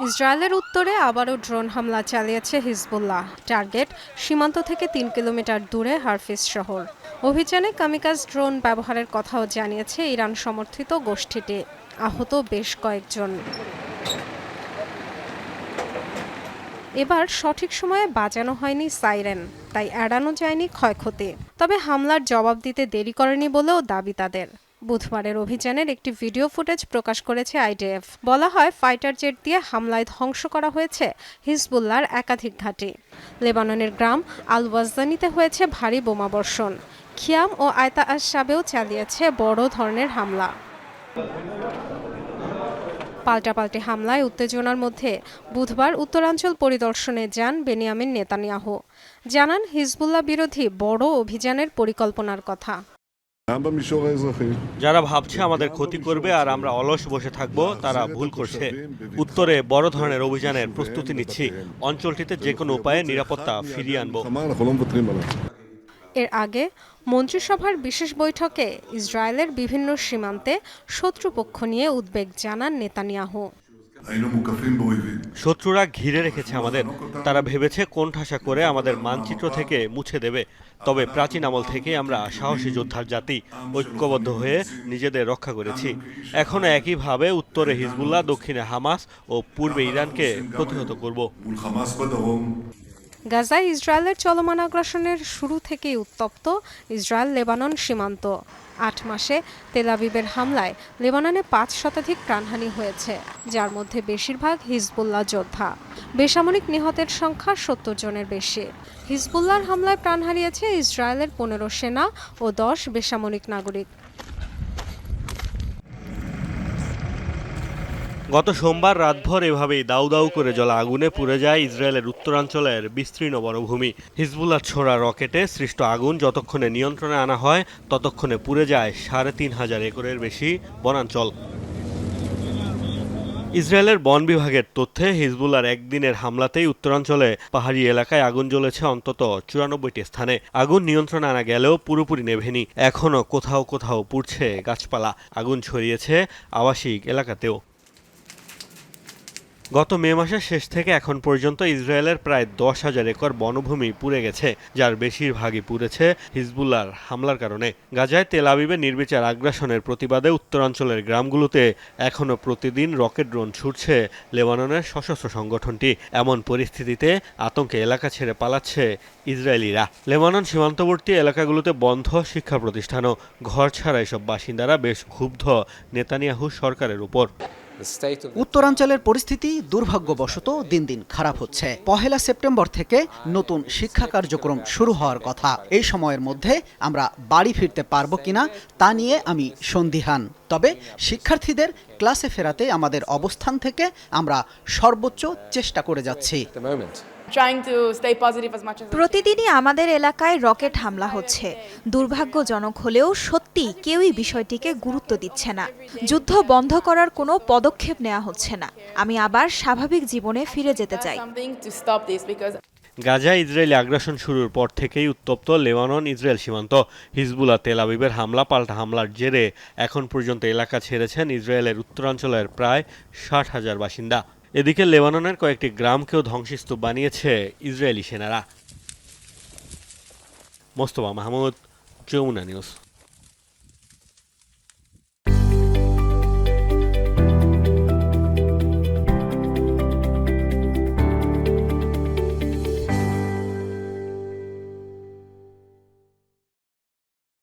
ইসরায়েলের উত্তরে আবারও ড্রোন হামলা চালিয়েছে হিজবুল্লাহ। টার্গেট সীমান্ত থেকে ৩ কিলোমিটার দূরে হারফিস শহর। অভিযানে কামিকাজ ড্রোন ব্যবহারের কথাও জানিয়েছে ইরান সমর্থিত গোষ্ঠীটি। আহত বেশ কয়েকজন। এবার সঠিক সময়ে বাজানো হয়নি সাইরেন, তাই এড়ানো যায়নি ক্ষয়ক্ষতি। তবে হামলার জবাব দিতে দেরি করেনি বলেও দাবি তাদের। বুধবারের অভিযানের একটি ভিডিও ফুটেজ প্রকাশ করেছে আইডিএফ। বলা হয়, ফাইটার জেট দিয়ে হামলায় ধ্বংস করা হয়েছে হিজবুল্লাহর একাধিক ঘাঁটি। লেবাননের গ্রাম আল ওয়াজদানিতে হয়েছে ভারী বোমাবর্ষণ। খিয়াম ও আয়তা আশ শাবেও চালিয়েছে বড় ধরনের হামলা। পাল্টাপাল্টি হামলায় উত্তেজনার মধ্যে বুধবার উত্তরাঞ্চল পরিদর্শনে যান বেনিয়ামিন নেতানিয়াহু। জানান হিজবুল্লাহ বিরোধী বড় অভিযানের পরিকল্পনার কথা। যারা ভাবছে আমাদের ক্ষতি করবে আর আমরা অলস বসে থাকব, তারা ভুল করছে। উত্তরে বড় ধরনের অভিযানের প্রস্তুতি নিচ্ছি। অঞ্চলটিতে যে কোনো উপায়ে নিরাপত্তা ফিরিয়ে আনব। এর আগে মন্ত্রিসভার বিশেষ বৈঠকে ইসরায়েলের বিভিন্ন সীমান্তে শত্রুপক্ষ নিয়ে উদ্বেগ জানান নেতানিয়াহু। শত্রুরা ঘিরে রেখেছে আমাদের। তারা ভেবেছে কোণঠাসা করে আমাদের মানচিত্র থেকে মুছে দেবে। তবে প্রাচীন আমল থেকে আমরা সাহসী যোদ্ধার জাতি, ঐক্যবদ্ধ হয়ে নিজেদের রক্ষা করেছি। এখনো একইভাবে উত্তরে হিজবুল্লাহ, দক্ষিণে হামাস ও পূর্বে ইরানকে প্রতিহত করব। গাজায় ইসরায়েলের চলমান আগ্রাসনের শুরু থেকেই উত্তপ্ত ইসরায়েল লেবানন সীমান্ত। ৮ মাসে তেল আবিবের হামলায় লেবাননে ৫ শতাধিক প্রাণহানি হয়েছে, যার মধ্যে বেশিরভাগ হিজবুল্লাহ যোদ্ধা। বেসামরিক নিহতের সংখ্যা ৭০ জনের বেশি। হিজবুল্লাহর হামলায় প্রাণ হারিয়েছে ইসরায়েলের ১৫ সেনা ও ১০ বেসামরিক নাগরিক। গত সোমবার রাতভর এভাবেই দাউ দাউ করে জ্বলা আগুনে পুড়ে যায় ইসরায়েলের উত্তরাঞ্চলের বিস্তীর্ণ বনভূমি। হিজবুল্লাহ ছোড়া রকেটে সৃষ্ট আগুন যতক্ষণে নিয়ন্ত্রণে আনা হয়, ততক্ষণে পুড়ে যায় ৩৫০০ একরের বেশি বনাঞ্চল। ইসরায়েলের বন বিভাগের তথ্যে হিজবুল্লাহর একদিনের হামলাতেই উত্তরাঞ্চলে পাহাড়ি এলাকায় আগুন জ্বলেছে অন্তত ৯৪টি স্থানে। আগুন নিয়ন্ত্রণে আনা গেলেও পুরোপুরি নেভেনি। এখনও কোথাও কোথাও পুড়ছে গাছপালা। আগুন ছড়িয়েছে আবাসিক এলাকাতেও। গত মে মাসের শেষ থেকে এখন পর্যন্ত ইসরায়েলের প্রায় ১০,০০০ একর বনভূমি পুড়ে গেছে, যার বেশিরভাগই পুড়েছে হিজবুল্লাহর হামলার কারণে। গাজায় তেল আবিবে নির্বিচার আগ্রাসনের প্রতিবাদে উত্তরাঞ্চলের গ্রামগুলোতে এখনও প্রতিদিন রকেট ড্রোন ছুটছে লেবাননের সশস্ত্র সংগঠনটি। এমন পরিস্থিতিতে আতঙ্কে এলাকা ছেড়ে পালাচ্ছে ইসরায়েলিরা। লেবানন সীমান্তবর্তী এলাকাগুলোতে বন্ধ শিক্ষা প্রতিষ্ঠানও। ঘর ছাড়া এসব বাসিন্দারা বেশ ক্ষুব্ধ নেতানিয়াহু সরকারের উপর। উত্তরাঞ্চলের পরিস্থিতি দুর্ভাগ্যবশত দিন দিন খারাপ হচ্ছে। ১ সেপ্টেম্বর থেকে নতুন শিক্ষা কার্যক্রম শুরু হওয়ার কথা। এই সময়ের মধ্যে আমরা বাড়ি ফিরতে পারবো কিনা তা নিয়ে আমি সন্দিহান। তবে শিক্ষার্থীদের ক্লাসে ফেরাতে আমাদের অবস্থান থেকে আমরা সর্বোচ্চ চেষ্টা করে যাচ্ছি। প্রতিদিনই আমাদের এলাকায় রকেট হামলা হচ্ছে। দুর্ভাগ্যজনক হলেও সত্যি কেউই বিষয়টিকে গুরুত্ব দিচ্ছে না। যুদ্ধ বন্ধ করার কোনো পদক্ষেপ নেওয়া হচ্ছে না। আমি আবার স্বাভাবিক জীবনে ফিরে যেতে চাই। গাজায় ইসরায়েলি আগ্রাসন শুরুর পর থেকেই উত্তপ্ত লেবানন ইসরায়েল সীমান্ত। হিজবুল্লাহ তেল আবিবের হামলা পাল্টা হামলার জেরে এখন পর্যন্ত এলাকা ছেড়েছেন ইসরায়েলের উত্তরাঞ্চলের প্রায় ৬০,০০০ বাসিন্দা। এদিকে লেবাননের কয়েকটি গ্রামকেও ধ্বংসস্তূপ বানিয়েছে ইসরায়েলি সেনারা। মোস্তফা মাহমুদ, যমুনা নিউজ।